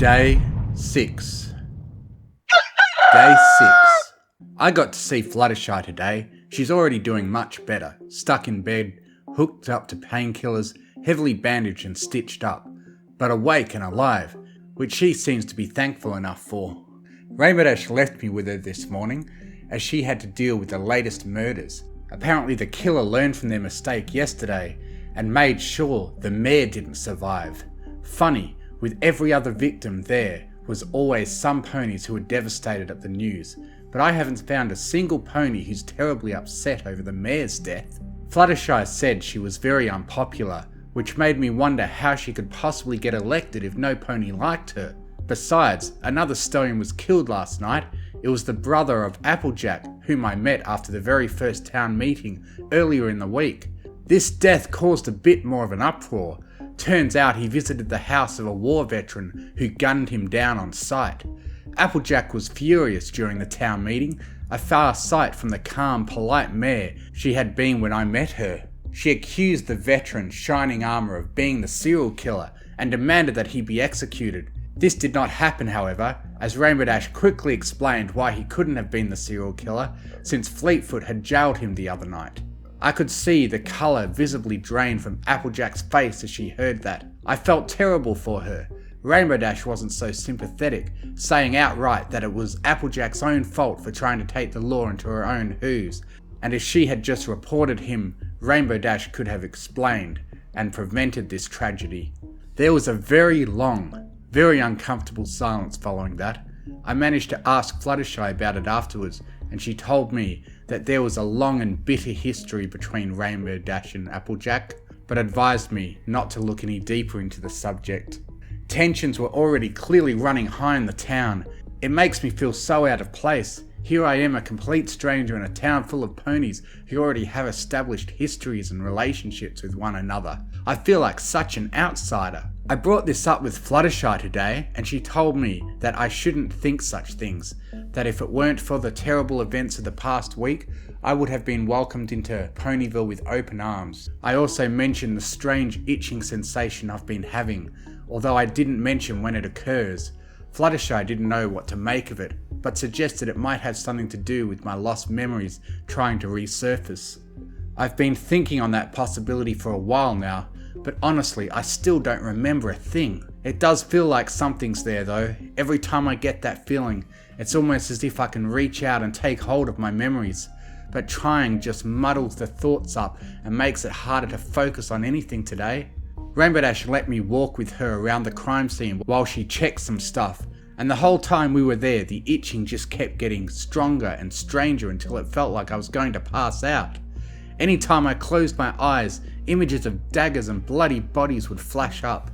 Day 6. Day 6. I got to see Fluttershy today. She's already doing much better. Stuck in bed, hooked up to painkillers, heavily bandaged and stitched up, but awake and alive, which she seems to be thankful enough for. Rainbow Dash left me with her this morning, as she had to deal with the latest murders. Apparently the killer learned from their mistake yesterday, and made sure the mare didn't survive. Funny, with every other victim there was always some ponies who were devastated at the news, but I haven't found a single pony who's terribly upset over the mare's death. Fluttershy said she was very unpopular, which made me wonder how she could possibly get elected if no pony liked her. Besides, another stallion was killed last night. It was the brother of Applejack, whom I met after the very first town meeting earlier in the week. This death caused a bit more of an uproar. Turns out he visited the house of a war veteran who gunned him down on sight. Applejack was furious during the town meeting, a far sight from the calm, polite mare she had been when I met her. She accused the veteran shining armour of being the serial killer and demanded that he be executed. This did not happen, however, as Rainbow Dash quickly explained why he couldn't have been the serial killer, since Fleetfoot had jailed him the other night. I could see the colour visibly drain from Applejack's face as she heard that. I felt terrible for her. Rainbow Dash wasn't so sympathetic, saying outright that it was Applejack's own fault for trying to take the law into her own hooves, and if she had just reported him, Rainbow Dash could have explained and prevented this tragedy. There was a very long, very uncomfortable silence following that. I managed to ask Fluttershy about it afterwards, and she told me that there was a long and bitter history between Rainbow Dash and Applejack, but advised me not to look any deeper into the subject. Tensions were already clearly running high in the town. It makes me feel so out of place. Here I am, a complete stranger in a town full of ponies who already have established histories and relationships with one another. I feel like such an outsider. I brought this up with Fluttershy today, and she told me that I shouldn't think such things, that if it weren't for the terrible events of the past week, I would have been welcomed into PonyVille with open arms. I also mentioned the strange itching sensation I've been having, although I didn't mention when it occurs. Fluttershy didn't know what to make of it, but suggested it might have something to do with my lost memories trying to resurface. I've been thinking on that possibility for a while now, but honestly I still don't remember a thing. It does feel like something's there though. Every time I get that feeling, it's almost as if I can reach out and take hold of my memories, but trying just muddles the thoughts up and makes it harder to focus on anything today. Rainbow Dash let me walk with her around the crime scene while she checked some stuff, and the whole time we were there the itching just kept getting stronger and stranger until it felt like I was going to pass out. Anytime I closed my eyes, images of daggers and bloody bodies would flash up.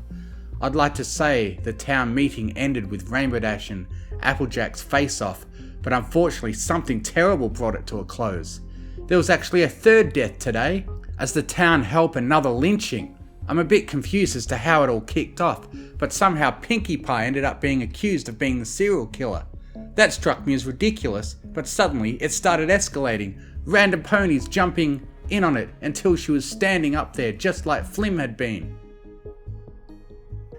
I'd like to say the town meeting ended with Rainbow Dash and Applejack's face-off, but unfortunately something terrible brought it to a close. There was actually a third death today, as the town held another lynching. I'm a bit confused as to how it all kicked off, but somehow Pinkie Pie ended up being accused of being the serial killer. That struck me as ridiculous, but suddenly it started escalating, random ponies jumping in on it until she was standing up there just like Flim had been.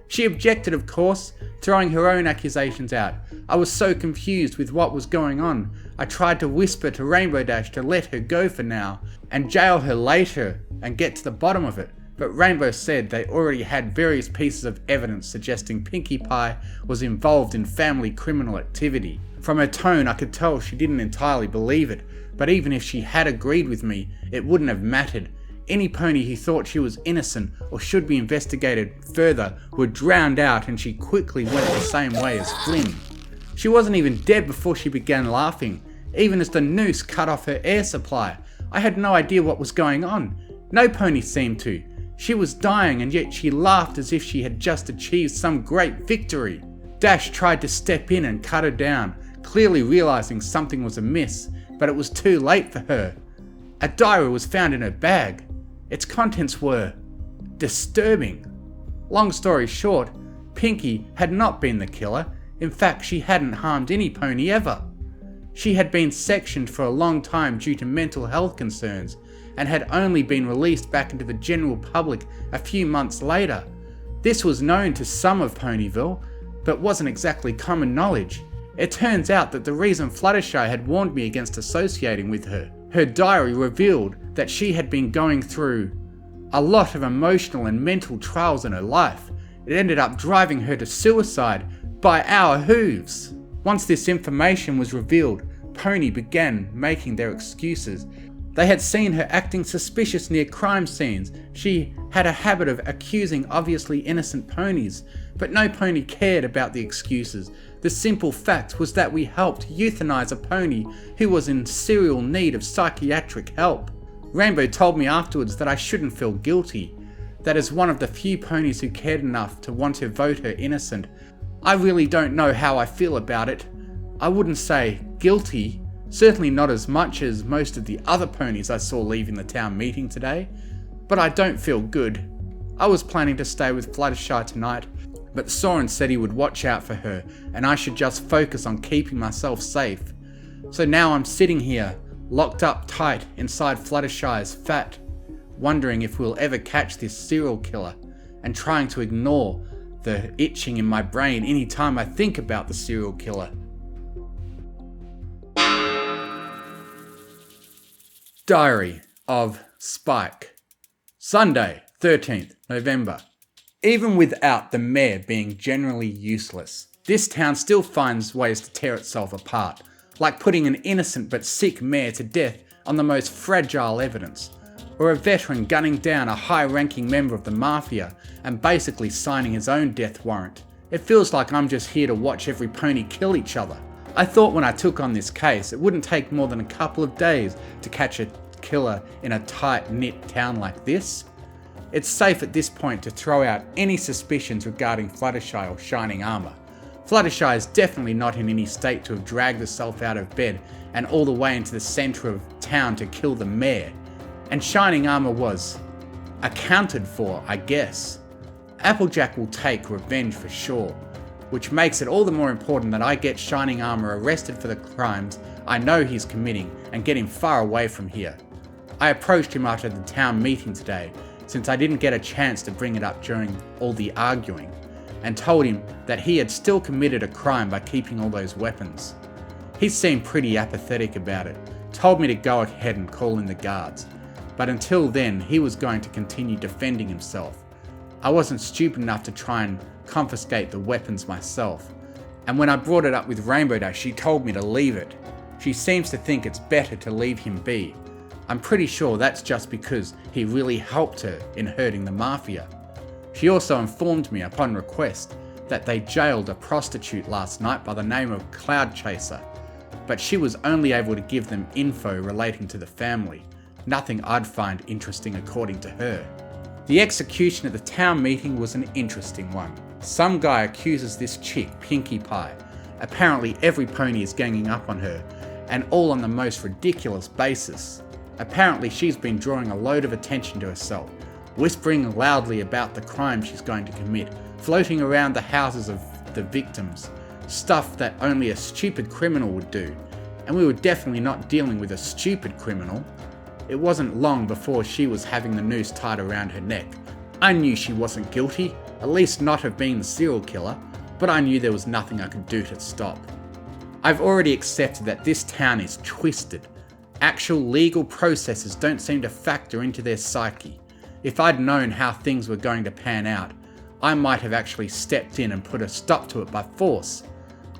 She objected, of course, throwing her own accusations out. I was so confused with what was going on. I tried to whisper to Rainbow Dash to let her go for now and jail her later and get to the bottom of it. But Rainbow said they already had various pieces of evidence suggesting Pinkie Pie was involved in family criminal activity. From her tone I could tell she didn't entirely believe it, but even if she had agreed with me, it wouldn't have mattered. Any pony who thought she was innocent or should be investigated further were drowned out, and she quickly went the same way as Flynn. She wasn't even dead before she began laughing, even as the noose cut off her air supply. I had no idea what was going on. No pony seemed to. She was dying, and yet she laughed as if she had just achieved some great victory. Dash tried to step in and cut her down, clearly realizing something was amiss, but it was too late for her. A diary was found in her bag. Its contents were disturbing. Long story short, Pinkie had not been the killer. In fact, she hadn't harmed any pony ever. She had been sectioned for a long time due to mental health concerns, and had only been released back into the general public a few months later. This was known to some of PonyVille, but wasn't exactly common knowledge. It turns out that the reason Fluttershy had warned me against associating with her diary revealed that she had been going through a lot of emotional and mental trials in her life. It ended up driving her to suicide by our hooves. Once this information was revealed, Pony began making their excuses. They had seen her acting suspicious near crime scenes. She had a habit of accusing obviously innocent ponies, but no pony cared about the excuses. The simple fact was that we helped euthanize a pony who was in serial need of psychiatric help. Rainbow told me afterwards that I shouldn't feel guilty, that as one of the few ponies who cared enough to want to vote her innocent. I really don't know how I feel about it. I wouldn't say guilty, certainly not as much as most of the other ponies I saw leaving the town meeting today, but I don't feel good. I was planning to stay with Fluttershy tonight, but Soren said he would watch out for her and I should just focus on keeping myself safe. So now I'm sitting here, locked up tight inside Fluttershy's fat, wondering if we'll ever catch this serial killer and trying to ignore the itching in my brain anytime I think about the serial killer. Diary of Spike. Sunday, 13th November. Even without the mare being generally useless, this town still finds ways to tear itself apart, like putting an innocent but sick mare to death on the most fragile evidence, or a veteran gunning down a high-ranking member of the mafia and basically signing his own death warrant. It feels like I'm just here to watch every pony kill each other. I thought when I took on this case, it wouldn't take more than a couple of days to catch a killer in a tight-knit town like this. It's safe at this point to throw out any suspicions regarding Fluttershy or Shining Armor. Fluttershy is definitely not in any state to have dragged herself out of bed and all the way into the centre of town to kill the mare. And Shining Armor was accounted for, I guess. Applejack will take revenge for sure, which makes it all the more important that I get Shining Armor arrested for the crimes I know he's committing and get him far away from here. I approached him after the town meeting today, since I didn't get a chance to bring it up during all the arguing, and told him that he had still committed a crime by keeping all those weapons. He seemed pretty apathetic about it, told me to go ahead and call in the guards, but until then he was going to continue defending himself. I wasn't stupid enough to try and confiscate the weapons myself, and when I brought it up with Rainbow Dash, she told me to leave it. She seems to think it's better to leave him be. I'm pretty sure that's just because he really helped her in hurting the mafia. She also informed me upon request that they jailed a prostitute last night by the name of Cloud Chaser, but she was only able to give them info relating to the family, nothing I'd find interesting according to her. The execution at the town meeting was an interesting one. Some guy accuses this chick, Pinkie Pie. Apparently every pony is ganging up on her, and all on the most ridiculous basis. Apparently she's been drawing a load of attention to herself, whispering loudly about the crime she's going to commit, floating around the houses of the victims, stuff that only a stupid criminal would do. And we were definitely not dealing with a stupid criminal. It wasn't long before she was having the noose tied around her neck. I knew she wasn't guilty, at least not of being the serial killer, but I knew there was nothing I could do to stop. I've already accepted that this town is twisted. Actual legal processes don't seem to factor into their psyche. If I'd known how things were going to pan out, I might have actually stepped in and put a stop to it by force.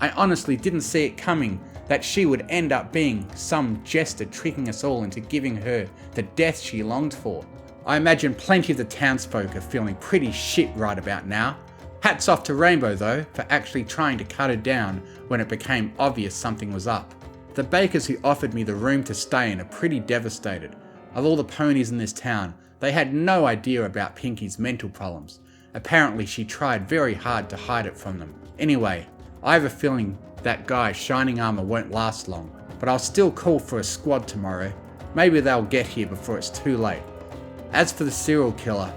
I honestly didn't see it coming that she would end up being some jester tricking us all into giving her the death she longed for. I imagine plenty of the townsfolk are feeling pretty shit right about now. Hats off to Rainbow though, for actually trying to cut her down when it became obvious something was up. The bakers who offered me the room to stay in are pretty devastated. Of all the ponies in this town, they had no idea about Pinkie's mental problems. Apparently she tried very hard to hide it from them. Anyway, I have a feeling that guy Shining Armor won't last long, but I'll still call for a squad tomorrow. Maybe they'll get here before it's too late. As for the serial killer,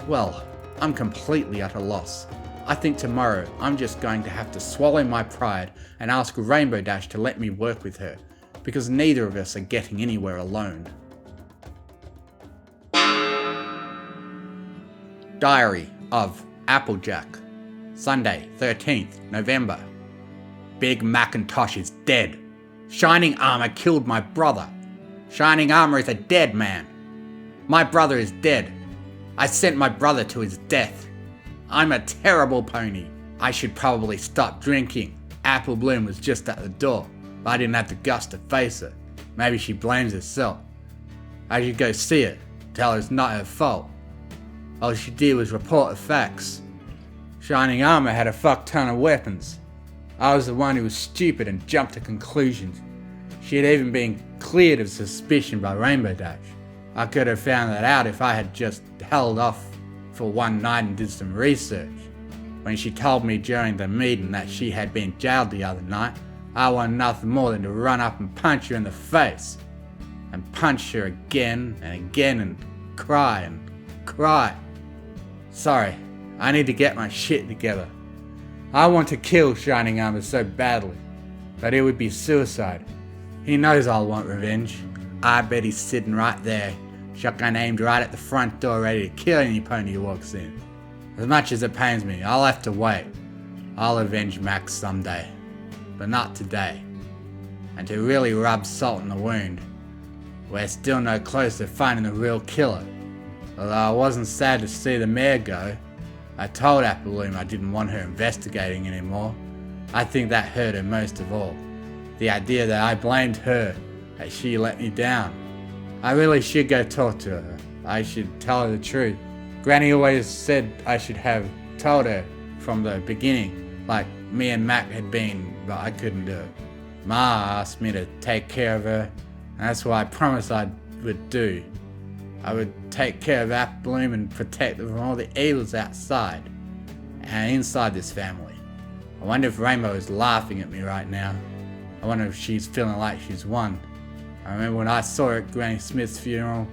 well, I'm completely at a loss. I think tomorrow I'm just going to have to swallow my pride and ask Rainbow Dash to let me work with her, because neither of us are getting anywhere alone. Diary of Applejack. Sunday, 13th November. Big Macintosh is dead. Shining Armor killed my brother. Shining Armor is a dead man. My brother is dead. I sent my brother to his death. I'm a terrible pony. I should probably stop drinking. Apple Bloom was just at the door, but I didn't have the guts to face her. Maybe she blames herself. I should go see her, tell her it's not her fault. All she did was report the facts. Shining Armor had a fuck ton of weapons. I was the one who was stupid and jumped to conclusions. She had even been cleared of suspicion by Rainbow Dash. I could have found that out if I had just held off for one night and did some research. When she told me during the meeting that she had been jailed the other night, I wanted nothing more than to run up and punch her in the face. And punch her again and again and cry. Sorry, I need to get my shit together. I want to kill Shining Armor so badly, but it would be suicide. He knows I'll want revenge. I bet he's sitting right there, shotgun aimed right at the front door, ready to kill any pony who walks in. As much as it pains me, I'll have to wait. I'll avenge Max someday, but not today. And to really rub salt in the wound, we're still no closer to finding the real killer. Although I wasn't sad to see the mare go, I told Apple Bloom I didn't want her investigating anymore. I think that hurt her most of all. The idea that I blamed her, that she let me down. I really should go talk to her. I should tell her the truth. Granny always said I should have told her from the beginning, like me and Mac had been, but I couldn't do it. Ma asked me to take care of her, and that's what I promised I would do. I would take care of Apple Bloom and protect her from all the evils outside and inside this family. I wonder if Rainbow is laughing at me right now. I wonder if she's feeling like she's won. I remember when I saw her at Granny Smith's funeral.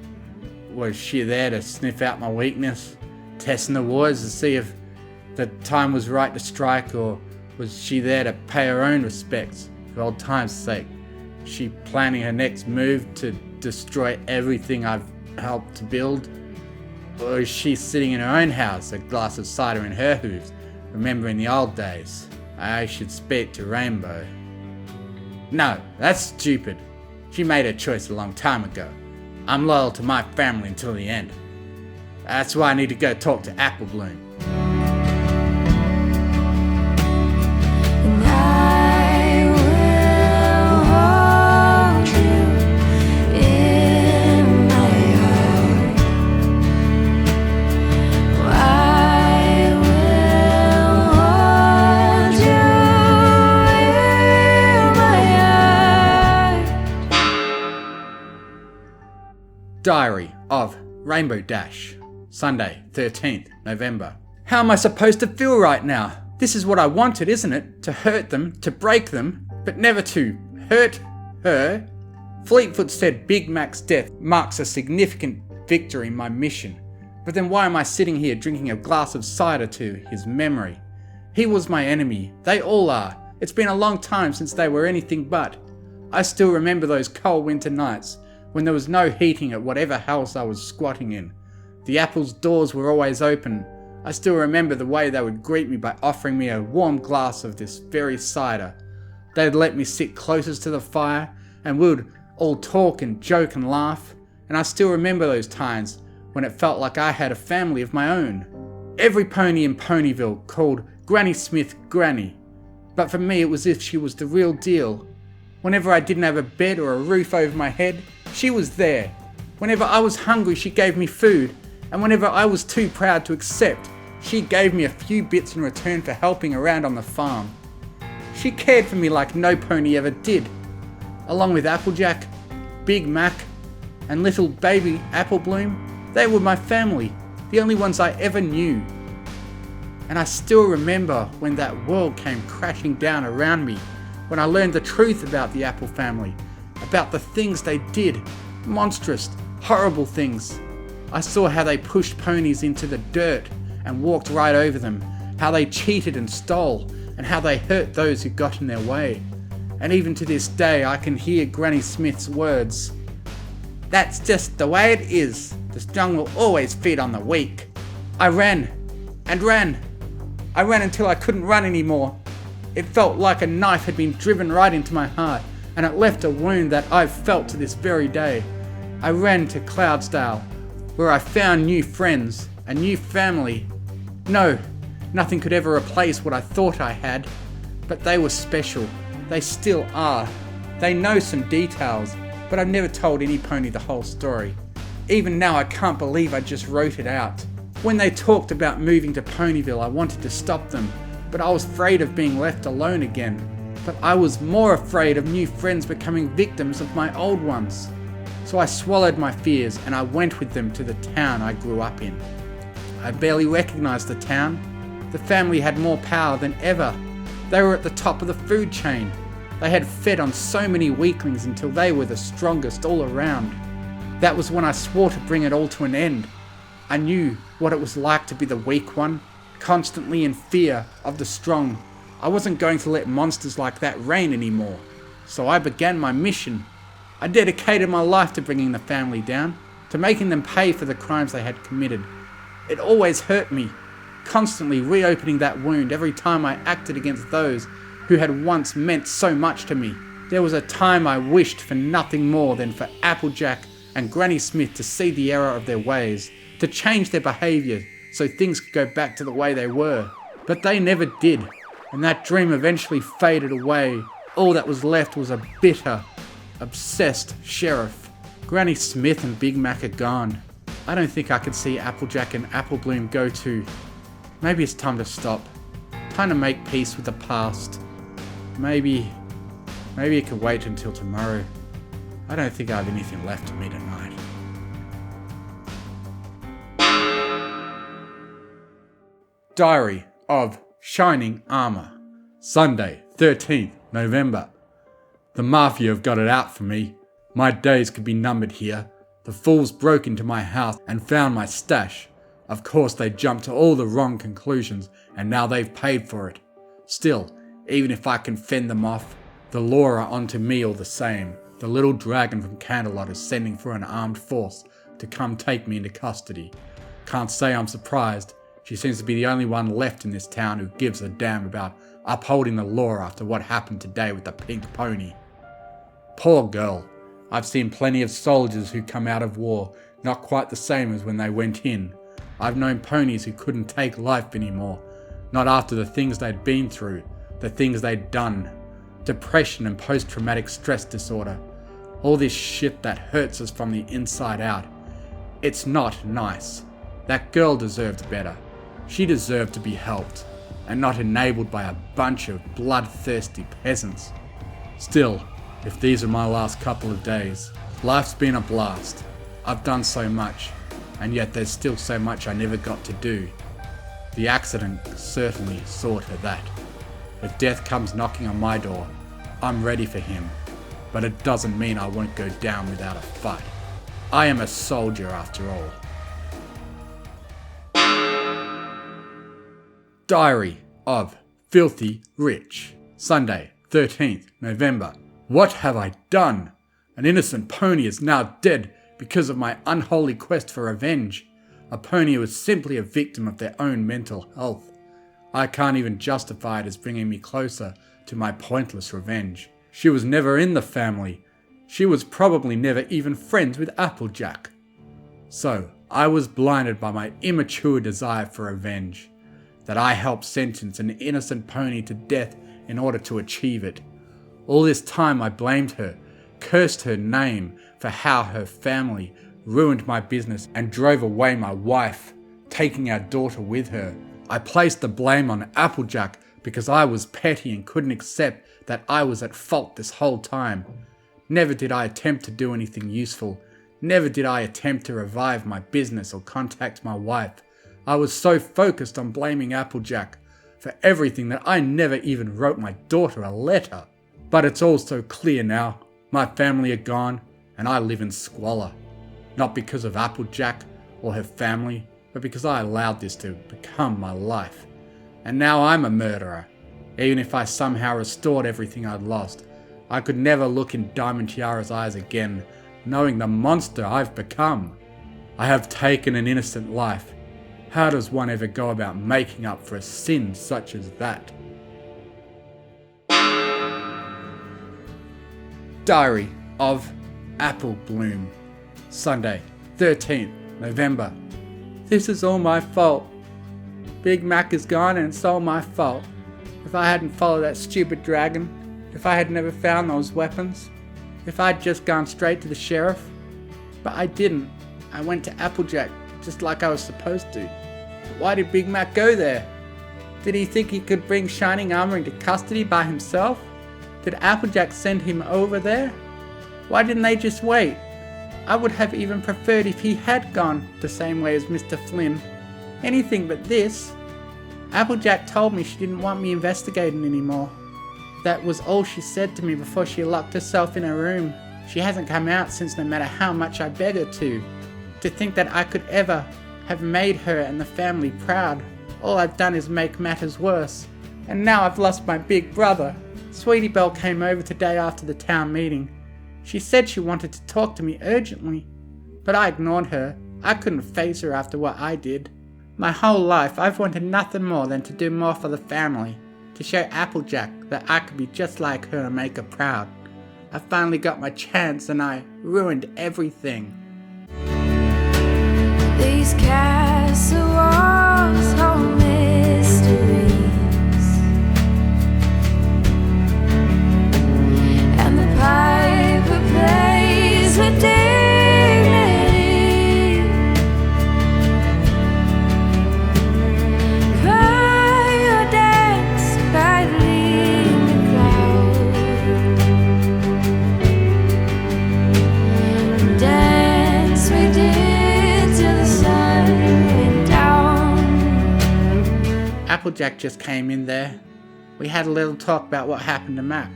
Was she there to sniff out my weakness? Testing the waters to see if the time was right to strike, or was she there to pay her own respects for old time's sake? She planning her next move to destroy everything I've helped to build? Or is she sitting in her own house, a glass of cider in her hooves, remembering the old days? I should speak to Rainbow. No, that's stupid. She made her choice a long time ago. I'm loyal to my family until the end. That's why I need to go talk to Apple Bloom. Diary of Rainbow Dash, Sunday, 13th November. How am I supposed to feel right now? This is what I wanted, isn't it? To hurt them, to break them, but never to hurt her. Fleetfoot said Big Mac's death marks a significant victory in my mission. But then why am I sitting here drinking a glass of cider to his memory? He was my enemy. They all are. It's been a long time since they were anything but. I still remember those cold winter nights when there was no heating at whatever house I was squatting in. The Apple's doors were always open. I still remember the way they would greet me by offering me a warm glass of this very cider. They'd let me sit closest to the fire, and we would all talk and joke and laugh. And I still remember those times when it felt like I had a family of my own. Every pony in PonyVille called Granny Smith Granny. But for me it was as if she was the real deal. Whenever I didn't have a bed or a roof over my head, she was there. Whenever I was hungry, she gave me food. And whenever I was too proud to accept, she gave me a few bits in return for helping around on the farm. She cared for me like no pony ever did. Along with Applejack, Big Mac, and little baby Apple Bloom, they were my family, the only ones I ever knew. And I still remember when that world came crashing down around me, when I learned the truth about the Apple family, about the things they did, monstrous, horrible things. I saw how they pushed ponies into the dirt and walked right over them, how they cheated and stole, and how they hurt those who got in their way. And even to this day I can hear Granny Smith's words. That's just the way it is. The strong will always feed on the weak. I ran and ran, I ran until I couldn't run anymore. It felt like a knife had been driven right into my heart, and it left a wound that I've felt to this very day. I ran to Cloudsdale, where I found new friends, a new family. No, nothing could ever replace what I thought I had, but they were special. They still are. They know some details, but I've never told any pony the whole story. Even now I can't believe I just wrote it out. When they talked about moving to PonyVille, I wanted to stop them, but I was afraid of being left alone again. But I was more afraid of new friends becoming victims of my old ones. So I swallowed my fears and I went with them to the town I grew up in. I barely recognized the town. The family had more power than ever. They were at the top of the food chain. They had fed on so many weaklings until they were the strongest all around. That was when I swore to bring it all to an end. I knew what it was like to be the weak one, constantly in fear of the strong. I wasn't going to let monsters like that reign anymore. So I began my mission. I dedicated my life to bringing the family down, to making them pay for the crimes they had committed. It always hurt me, constantly reopening that wound every time I acted against those who had once meant so much to me. There was a time I wished for nothing more than for Applejack and Granny Smith to see the error of their ways, to change their behaviour so things could go back to the way they were. But they never did, and that dream eventually faded away. All that was left was a bitter, obsessed sheriff. Granny Smith and Big Mac are gone. I don't think I can see Applejack and Applebloom go too. Maybe it's time to stop. Time to make peace with the past. Maybe it can wait until tomorrow. I don't think I have anything left to me tonight. Diary of Shining Armour. Sunday, 13th November. The Mafia have got it out for me. My days could be numbered here. The fools broke into my house and found my stash. Of course they jumped to all the wrong conclusions and now they've paid for it. Still, even if I can fend them off, the law are onto me all the same. The little dragon from Canterlot is sending for an armed force to come take me into custody. Can't say I'm surprised. She seems to be the only one left in this town who gives a damn about upholding the law after what happened today with the pink pony. Poor girl. I've seen plenty of soldiers who come out of war not quite the same as when they went in. I've known ponies who couldn't take life anymore, not after the things they'd been through, the things they'd done. Depression and post-traumatic stress disorder. All this shit that hurts us from the inside out. It's not nice. That girl deserved better. She deserved to be helped, and not enabled by a bunch of bloodthirsty peasants. Still, if these are my last couple of days, life's been a blast. I've done so much, and yet there's still so much I never got to do. The accident certainly saw to that. If death comes knocking on my door, I'm ready for him, but it doesn't mean I won't go down without a fight. I am a soldier after all. Diary of Filthy Rich. Sunday, 13th November. What have I done? An innocent pony is now dead because of my unholy quest for revenge. A pony who was simply a victim of their own mental health. I can't even justify it as bringing me closer to my pointless revenge. She was never in the family. She was probably never even friends with Applejack. So, I was blinded by my immature desire for revenge. That I helped sentence an innocent pony to death in order to achieve it. All this time I blamed her, cursed her name for how her family ruined my business and drove away my wife, taking our daughter with her. I placed the blame on Applejack because I was petty and couldn't accept that I was at fault this whole time. Never did I attempt to do anything useful. Never did I attempt to revive my business or contact my wife. I was so focused on blaming Applejack for everything that I never even wrote my daughter a letter. But it's all so clear now. My family are gone and I live in squalor. Not because of Applejack or her family, but because I allowed this to become my life. And now I'm a murderer. Even if I somehow restored everything I'd lost, I could never look in Diamond Tiara's eyes again, knowing the monster I've become. I have taken an innocent life. How does one ever go about making up for a sin such as that? Diary of Apple Bloom. Sunday, 13th November. This is all my fault. Big Mac is gone and it's all my fault. If I hadn't followed that stupid dragon, if I had never found those weapons, if I'd just gone straight to the sheriff. But I didn't. I went to Applejack just like I was supposed to. But why did Big Mac go there? Did he think he could bring Shining Armor into custody by himself? Did Applejack send him over there? Why didn't they just wait? I would have even preferred if he had gone the same way as Mr. Flynn. Anything but this. Applejack told me she didn't want me investigating anymore. That was all she said to me before she locked herself in her room. She hasn't come out since, no matter how much I beg her to. To think that I could ever have made her and the family proud. All I've done is make matters worse. And now I've lost my big brother. Sweetie Belle came over today after the town meeting. She said she wanted to talk to me urgently, but I ignored her. I couldn't face her after what I did. My whole life I've wanted nothing more than to do more for the family, to show Applejack that I could be just like her and make her proud. I finally got my chance and I ruined everything. These castle walls hold mysteries, and the piper plays with dignity. Cry or dance quietly in the crowd. Dance we did till the sun went down. Applejack just came in there. We had a little talk about what happened to Mac.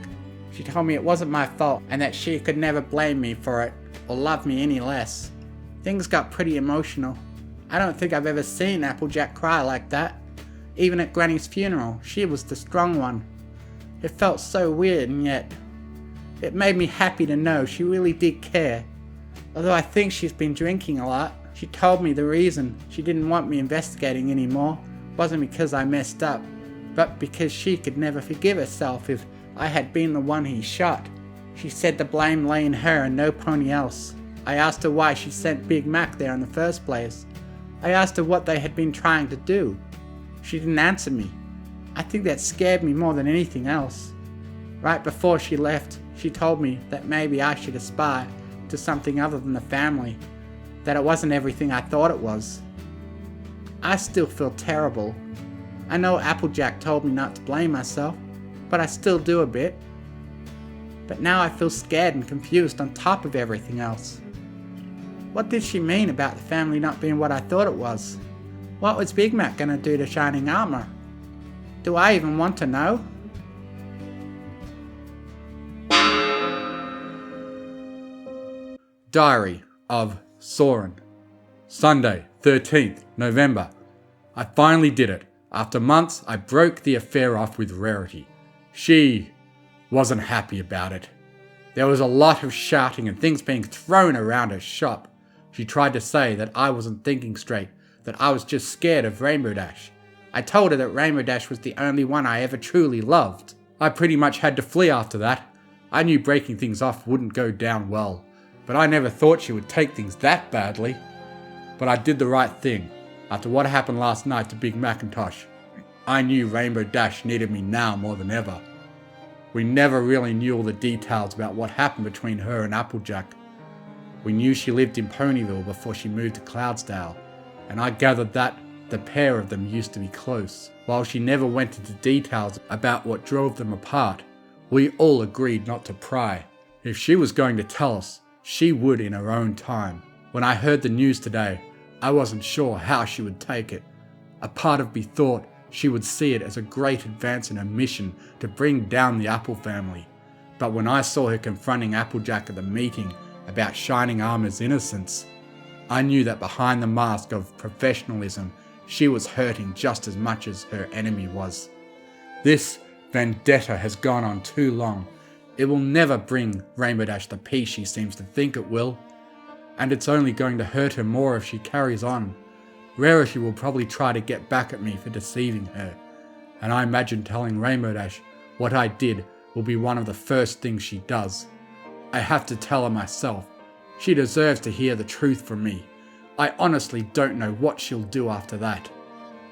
She told me it wasn't my fault and that she could never blame me for it or love me any less. Things got pretty emotional. I don't think I've ever seen Applejack cry like that. Even at Granny's funeral, she was the strong one. It felt so weird, and yet it made me happy to know she really did care. Although I think she's been drinking a lot. She told me the reason she didn't want me investigating anymore wasn't because I messed up, but because she could never forgive herself if I had been the one he shot. She said the blame lay in her and no pony else. I asked her why she sent Big Mac there in the first place. I asked her what they had been trying to do. She didn't answer me. I think that scared me more than anything else. Right before she left, she told me that maybe I should aspire to something other than the family, that it wasn't everything I thought it was. I still feel terrible. I know Applejack told me not to blame myself, but I still do a bit. But now I feel scared and confused on top of everything else. What did she mean about the family not being what I thought it was? What was Big Mac gonna do to Shining Armor? Do I even want to know? Diary of Soren. Sunday, 13th November. I finally did it. After months, I broke the affair off with Rarity. She wasn't happy about it. There was a lot of shouting and things being thrown around her shop. She tried to say that I wasn't thinking straight, that I was just scared of Rainbow Dash. I told her that Rainbow Dash was the only one I ever truly loved. I pretty much had to flee after that. I knew breaking things off wouldn't go down well, but I never thought she would take things that badly. But I did the right thing. After what happened last night to Big Macintosh, I knew Rainbow Dash needed me now more than ever. We never really knew all the details about what happened between her and Applejack. We knew she lived in PonyVille before she moved to Cloudsdale, and I gathered that the pair of them used to be close. While she never went into details about what drove them apart, we all agreed not to pry. If she was going to tell us, she would in her own time. When I heard the news today, I wasn't sure how she would take it. A part of me thought she would see it as a great advance in her mission to bring down the Apple family. But when I saw her confronting Applejack at the meeting about Shining Armor's innocence, I knew that behind the mask of professionalism, she was hurting just as much as her enemy was. This vendetta has gone on too long. It will never bring Rainbow Dash the peace she seems to think it will, and it's only going to hurt her more if she carries on. Rarity will probably try to get back at me for deceiving her, and I imagine telling Rainbow Dash what I did will be one of the first things she does. I have to tell her myself. She deserves to hear the truth from me. I honestly don't know what she'll do after that.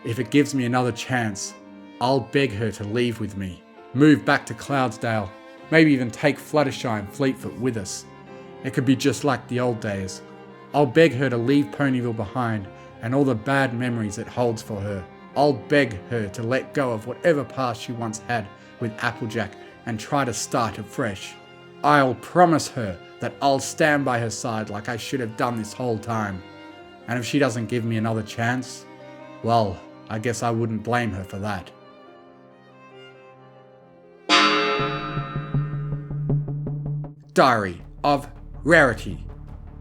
If it gives me another chance, I'll beg her to leave with me, move back to Cloudsdale, maybe even take Fluttershy and Fleetfoot with us. It could be just like the old days. I'll beg her to leave PonyVille behind and all the bad memories it holds for her. I'll beg her to let go of whatever past she once had with Applejack and try to start afresh. I'll promise her that I'll stand by her side like I should have done this whole time. And if she doesn't give me another chance, well, I guess I wouldn't blame her for that. Diary of Rarity,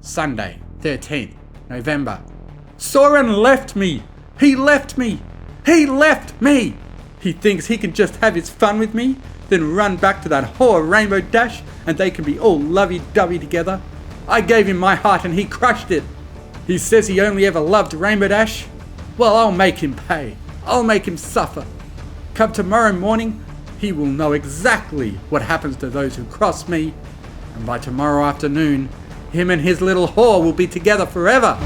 Sunday, 13th November. Soren left me! He left me! He left me! He thinks he can just have his fun with me, then run back to that whore Rainbow Dash and they can be all lovey-dovey together. I gave him my heart and he crushed it. He says he only ever loved Rainbow Dash. Well, I'll make him pay. I'll make him suffer. Come tomorrow morning, he will know exactly what happens to those who cross me. And by tomorrow afternoon, him and his little whore will be together forever.